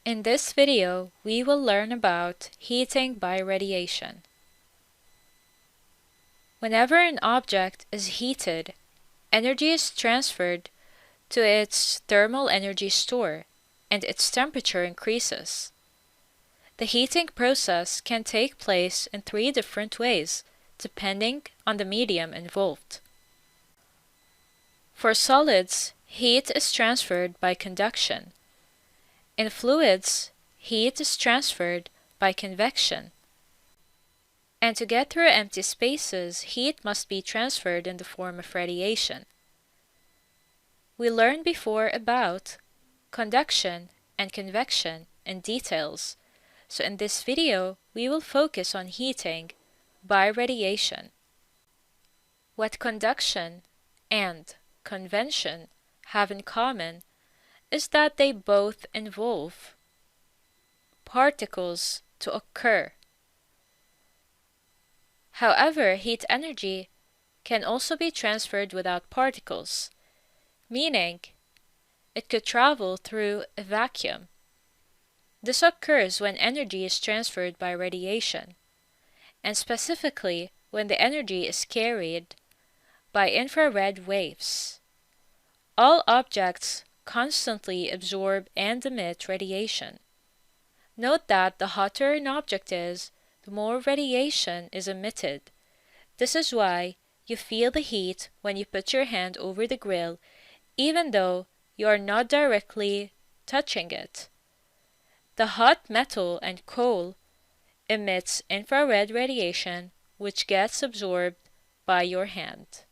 In this video, we will learn about heating by radiation. Whenever an object is heated, energy is transferred to its thermal energy store, and its temperature increases. The heating process can take place in three different ways, depending on the medium involved. For solids, heat is transferred by conduction. In fluids, heat is transferred by convection. And to get through empty spaces, heat must be transferred in the form of radiation. We learned before about conduction and convection in details, so in this video we will focus on heating by radiation. What conduction and convection have in common is that they both involve particles to occur. However, heat energy can also be transferred without particles, meaning it could travel through a vacuum. This occurs when energy is transferred by radiation, and specifically when the energy is carried by infrared waves. All objects constantly absorb and emit radiation. Note that the hotter an object is, the more radiation is emitted. This is why you feel the heat when you put your hand over the grill, even though you are not directly touching it. The hot metal and coal emits infrared radiation which gets absorbed by your hand.